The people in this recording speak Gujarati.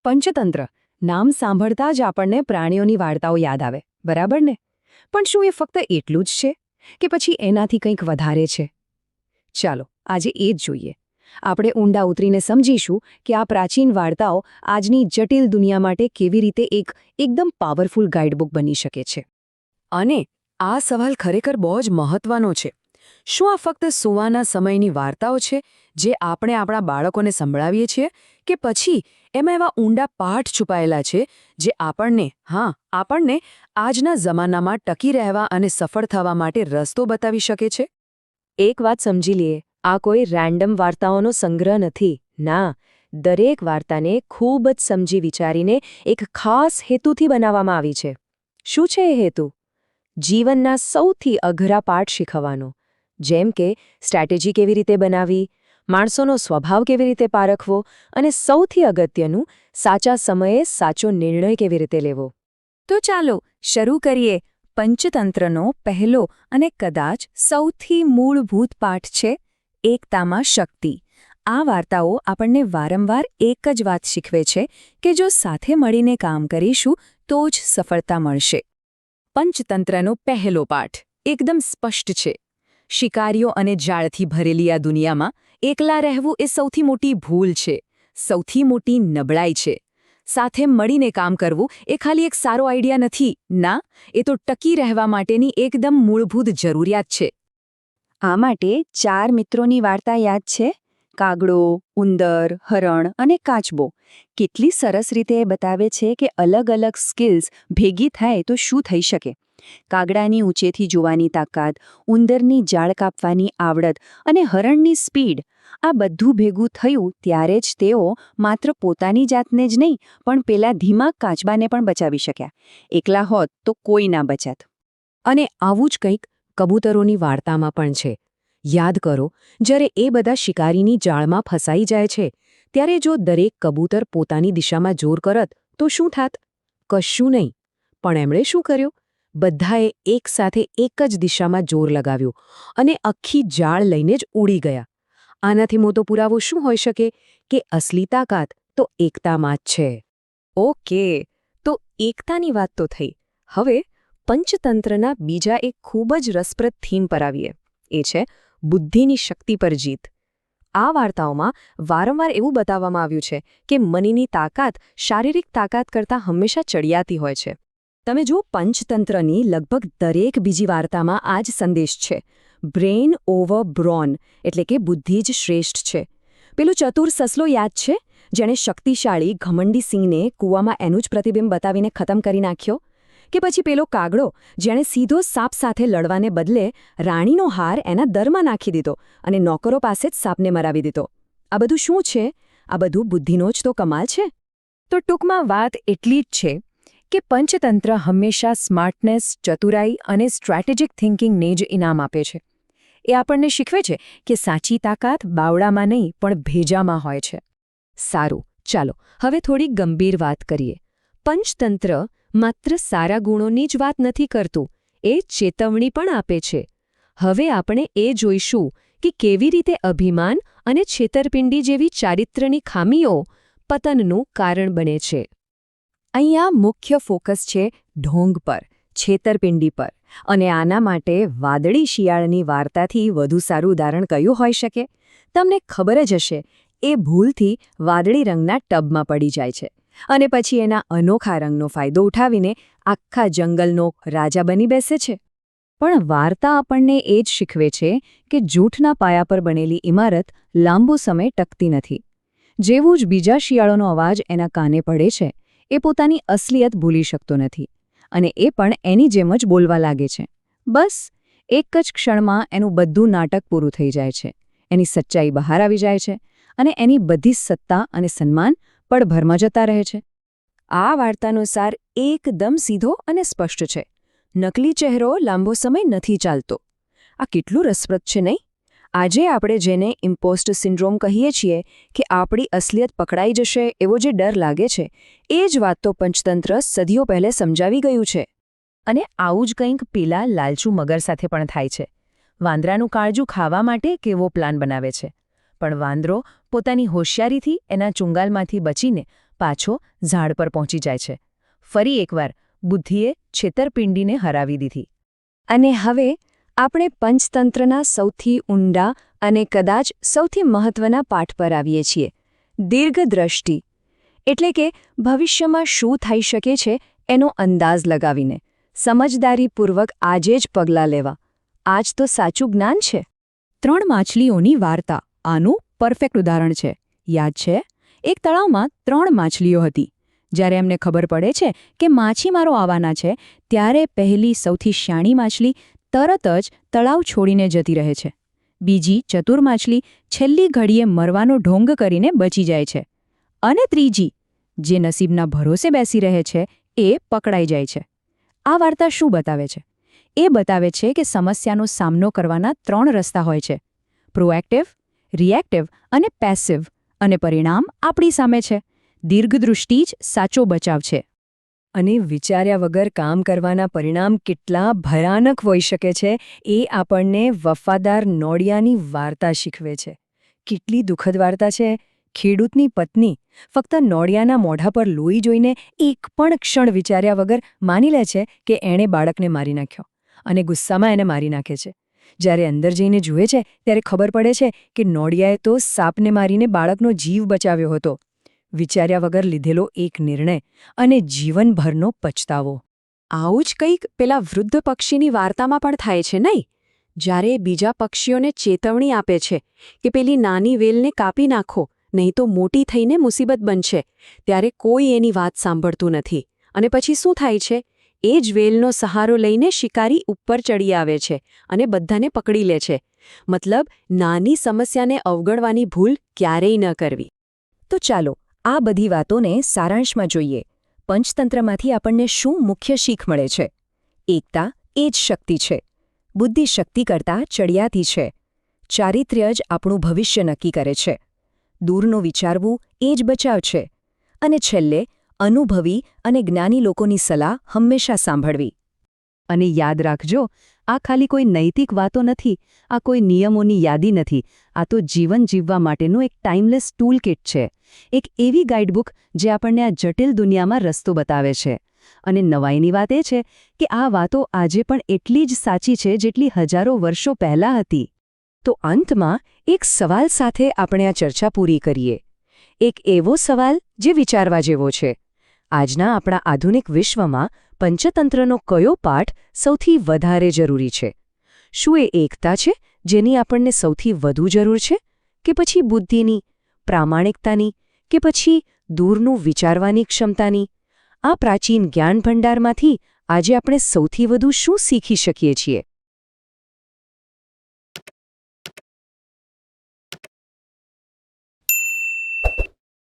પંચતંત્ર નામ સાંભળતા જ આપણને પ્રાણીઓની વાર્તાઓ યાદ આવે, બરાબર ને? પણ શું એ ફક્ત એટલું જ છે કે પછી એનાથી કંઈક વધારે છે? ચાલો આજે એ જ જોઈએ. આપણે ઊંડા ઉતરીને સમજીશું કે આ પ્રાચીન વાર્તાઓ આજની જટિલ દુનિયા માટે કેવી રીતે એકદમ પાવરફુલ ગાઈડબુક બની શકે છે. અને આ સવાલ ખરેખર બહુ જ મહત્વનો છે. શું આ ફક્ત સૂવાના સમયની વાર્તાઓ છે જે આપણે આપણા બાળકોને સંભળાવીએ છીએ, કે પછી એમાં એવા ઊંડા પાઠ છુપાયેલા છે જે આપણને આજના જમાનામાં ટકી રહેવા અને સફળ થવા માટે રસ્તો બતાવી શકે છે? એક વાત સમજી લઈએ, આ કોઈ રેન્ડમ વાર્તાઓનો સંગ્રહ નથી. ના, દરેક વાર્તાને ખૂબ જ સમજી વિચારીને એક ખાસ હેતુથી બનાવવામાં આવી છે. શું છે એ હેતુ? જીવનના સૌથી અઘરા પાઠ શીખવવાનો. જેમ કે સ્ટ્રેટેજી કેવી રીતે બનાવવી, માણસોનો સ્વભાવ કેવી રીતે પારખવો અને સૌથી અગત્યનું, સાચા સમયે સાચો નિર્ણય કેવી રીતે લેવો. તો ચાલો શરૂ કરીએ. પંચતંત્રનો પહેલો અને કદાચ સૌથી મૂળભૂત પાઠ છે એકતામાં શક્તિ. આ વાર્તાઓ આપણને વારંવાર એક જ વાત શીખવે છે કે જો સાથે મળીને કામ કરીશું તો જ સફળતા મળશે. પંચતંત્રનો પહેલો પાઠ એકદમ સ્પષ્ટ છે. શિકારીઓ અને જાળથી ભરેલી આ દુનિયામાં એકલા રહેવું એ સૌથી મોટી ભૂલ છે, સૌથી મોટી નબળાઈ છે. સાથે મળીને કામ કરવું એ ખાલી એક સારો આઈડિયા નથી. ના, એ તો ટકી રહેવા માટેની એકદમ મૂળભૂત જરૂરિયાત છે. આ માટે 4 મિત્રોની વાર્તા યાદ છે? કાગડો, ઉંદર, હરણ અને કાચબો. કેટલી સરસ રીતે એ બતાવે છે કે અલગ અલગ સ્કિલ્સ ભેગી થાય તો શું થઈ શકે. કાગડાની ઊંચેથી જોવાની તાકાત, ઉંદરની જાળ કાપવાની આવડત અને હરણની સ્પીડ, આ બધું ભેગું થયું ત્યારે જ તેઓ માત્ર પોતાની જાતને જ નહીં પણ પેલા ધીમા કાચબાને પણ બચાવી શક્યા. એકલા હોત તો કોઈ ના બચાત. અને આવું જ કંઈક કબૂતરોની વાર્તામાં પણ છે. યાદ કરો, જ્યારે એ બધા શિકારીની જાળમાં ફસાઈ જાય છે ત્યારે જો દરેક કબૂતર પોતાની દિશામાં જોર કરત તો શું થાત? કશું નહીં. પણ એમણે શું કર્યું? બધાએ એકસાથે એક જ દિશામાં જોર લગાવ્યું અને આખી જાળ લઈને જ ઉડી ગયા. આનાથી મોટો પુરાવો શું હોઈ શકે કે અસલી તાકાત તો એકતામાં જ છે. ઓકે, તો એકતાની વાત તો થઈ. હવે પંચતંત્રના બીજા એક ખૂબ જ રસપ્રદ થીમ પર આવીએ. એ છે બુદ્ધિની શક્તિ પર જીત. આ વાર્તાઓમાં વારંવાર એવું બતાવવામાં આવ્યું છે કે મનની તાકાત શારીરિક તાકાત કરતાં હંમેશા ચડિયાતી હોય છે. તમે જો પંચતંત્રની લગભગ દરેક બીજી વાર્તામાં આ જ સંદેશ છે. બ્રેઇન ઓવર બ્રોન, એટલે કે બુદ્ધિ જ શ્રેષ્ઠ છે. પેલું ચતુર સસલો યાદ છે, જેણે શક્તિશાળી ઘમંડી સિંહને કૂવામાં એનું જ પ્રતિબિંબ બતાવીને ખતમ કરી નાખ્યો? કે પછી પેલો કાગડો, જેણે સીધો સાપ સાથે લડવાને બદલે રાણીનો હાર એના દરમાં નાખી દીધો અને નોકરો પાસે જ સાપને મરાવી દીધો? આ બધું શું છે? આ બધું બુદ્ધિનો જ તો કમાલ છે. તો ટૂંકમાં વાત એટલી જ છે કે પંચતંત્ર હંમેશા સ્માર્ટનેસ, ચતુરાઈ અને સ્ટ્રેટેજિક થિંકિંગને જ ઇનામ આપે છે. એ આપણને શીખવે છે કે સાચી તાકાત બાવડામાં નહીં પણ ભેજામાં હોય છે. સારું, ચાલો હવે થોડી ગંભીર વાત કરીએ. પંચતંત્ર માત્ર સારા ગુણોની જ વાત નથી કરતું, એ ચેતવણી પણ આપે છે. હવે આપણે એ જોઈશું કે કેવી રીતે અભિમાન અને છેતરપિંડી જેવી ચારિત્ર્યની ખામીઓ પતનનું કારણ બને છે. અહીંયા મુખ્ય ફોકસ છે ઢોંગ પર, છેતરપિંડી પર. અને આના માટે વાદળી શિયાળની વાર્તાથી વધુ સારું ઉદાહરણ કયું હોઈ શકે? તમને ખબર જ હશે, એ ભૂલથી વાદળી રંગના ટબમાં પડી જાય છે અને પછી એના અનોખા રંગનો ફાયદો ઉઠાવીને આખા જંગલનો રાજા બની બેસે છે. પણ વાર્તા આપણને એ જ શીખવે છે કે જૂઠના પાયા પર બનેલી ઇમારત લાંબો સમય ટકતી નથી. જેવું જ બીજા શિયાળોનો અવાજ એના કાને પડે છે, એ પોતાની અસલિયત ભૂલી શકતો નથી અને એ પણ એની જેમ જ બોલવા લાગે છે. બસ એક જ ક્ષણમાં એનું બધું નાટક પૂરું થઈ જાય છે. એની સચ્ચાઈ બહાર આવી જાય છે અને એની બધી સત્તા અને સન્માન પળભરમાં જતા રહે છે. આ વાર્તાનો સાર એકદમ સીધો અને સ્પષ્ટ છે. નકલી ચહેરો લાંબો સમય નથી ચાલતો. આ કેટલું રસપ્રદ છે, નહીં? આજે આપણે જેને ઇમ્પોસ્ટર સિન્ડ્રોમ કહીએ છીએ, કે આપણી અસલિયત પકડાઈ જશે એવો જે ડર લાગે છે, એ જ વાત તો પંચતંત્ર સદીઓ પહેલે સમજાવી ગયું છે. અને આવું જ કંઈક પેલા લાલચુ મગર સાથે પણ થાય છે. વાંદરાનું કાળજું ખાવા માટે કેવો પ્લાન બનાવે છે, પણ વાંદરો પોતાની હોશિયારીથી એના ચુંગાલમાંથી બચીને પાછો ઝાડ પર પહોંચી જાય છે. ફરી એકવાર બુદ્ધિએ છેતરપિંડીને હરાવી દીધી. અને હવે આપણે પંચતંત્રના સૌથી ઊંડા અને કદાચ સૌથી મહત્વના પાઠ પર આવીએ છીએ. દીર્ઘદ્રષ્ટિ એટલે કે ભવિષ્યમાં શું થઈ શકે છે એનો અંદાજ લગાવીને સમજદારીપૂર્વક આજે જ પગલાં લેવા. આ જ તો સાચું જ્ઞાન છે. 3 માછલીઓની વાર્તા આનું પરફેક્ટ ઉદાહરણ છે. યાદ છે? એક તળાવમાં 3 માછલીઓ હતી. જ્યારે એમને ખબર પડે છે કે માછીમારો આવવાના છે, ત્યારે પહેલી સૌથી શાણી માછલી તરત જ તળાવ છોડીને જતી રહે છે. બીજી ચતુર માછલી છેલ્લી ઘડીએ મરવાનો ઢોંગ કરીને બચી જાય છે. અને ત્રીજી, જે નસીબના ભરોસે બેસી રહે છે, એ પકડાઈ જાય છે. આ વાર્તા શું બતાવે છે? એ બતાવે છે કે સમસ્યાનો સામનો કરવાના 3 રસ્તા હોય છે: પ્રોએક્ટિવ, રિએક્ટિવ અને પેસિવ. અને પરિણામ આપણી સામે છે. દીર્ઘદૃષ્ટિ જ સાચો બચાવ છે. અને વિચાર્યા વગર કામ કરવાના પરિણામ કેટલા ભયાનક હોઈ શકે છે એ આપણને વફાદાર નોળિયાની વાર્તા શીખવે છે. કેટલી દુઃખદ વાર્તા છે. ખેડૂતની પત્ની ફક્ત નોળિયાના મોઢા પર લોહી જોઈને એક પણ ક્ષણ વિચાર્યા વગર માની લે છે કે એણે બાળકને મારી નાખ્યો અને ગુસ્સામાં એને મારી નાખે છે. જ્યારે અંદર જઈને જુએ છે ત્યારે ખબર પડે છે કે નોળિયાએ તો સાપને મારીને બાળકનો જીવ બચાવ્યો હતો. વિચાર્યા વગર લીધેલો એક નિર્ણય અને જીવનભરનો પછતાવો. આવું જ કંઈક પેલા વૃદ્ધ પક્ષીની વાર્તામાં પણ થાય છે નહીં? જ્યારે બીજા પક્ષીઓને ચેતવણી આપે છે કે પેલી નાની વેલને કાપી નાખો, નહીં તો મોટી થઈને મુસીબત બનશે, ત્યારે કોઈ એની વાત સાંભળતું નથી. અને પછી શું થાય છે? એ જ વેલનો સહારો લઈને શિકારી ઉપર ચડી આવે છે અને બધાને પકડી લે છે. મતલબ, નાની સમસ્યાને અવગણવાની ભૂલ ક્યારેય ન કરવી. તો ચાલો આ બધી વાતોને સારાંશમાં જોઈએ. પંચતંત્રમાંથી આપણને શું મુખ્ય શીખ મળે છે? એકતા એ જ શક્તિ છે. બુદ્ધિ શક્તિ કરતાં ચડિયાતી છે. ચારિત્ર્ય જ આપણું ભવિષ્ય નક્કી કરે છે. દૂરનું વિચારવું એ જ બચાવ છે. અને છેલ્લે અનુભવી અને જ્ઞાની લોકોની સલાહ હંમેશા સાંભળવી. અને યાદ રાખજો, આ ખાલી કોઈ નૈતિક વાતો નથી, આ કોઈ નિયમોની યાદી નથી. આ તો જીવન જીવવા માટેનું એક ટાઈમલેસ ટૂલકિટ છે. એક એવી ગાઈડબુક જે આપણને આ જટિલ દુનિયામાં રસ્તો બતાવે છે. અને નવાઈની વાત એ છે કે આ વાતો આજે પણ એટલી જ સાચી છે જેટલી હજારો વર્ષો પહેલાં હતી. તો અંતમાં એક સવાલ સાથે આપણે આ ચર્ચા પૂરી કરીએ. એક એવો સવાલ જે વિચારવા જેવો છે: આજના આપણા આધુનિક વિશ્વમાં પંચતંત્રનો કયો પાઠ સૌથી વધારે જરૂરી છે? શું એ એકતા છે જેની આપણને સૌથી વધુ જરૂર છે? કે પછી બુદ્ધિની, પ્રામાણિકતાની, કે પછી દૂરનું વિચારવાની ક્ષમતાની? આ પ્રાચીન જ્ઞાન ભંડારમાંથી આજે આપણે સૌથી વધુ શું શીખી શકીએ છીએ?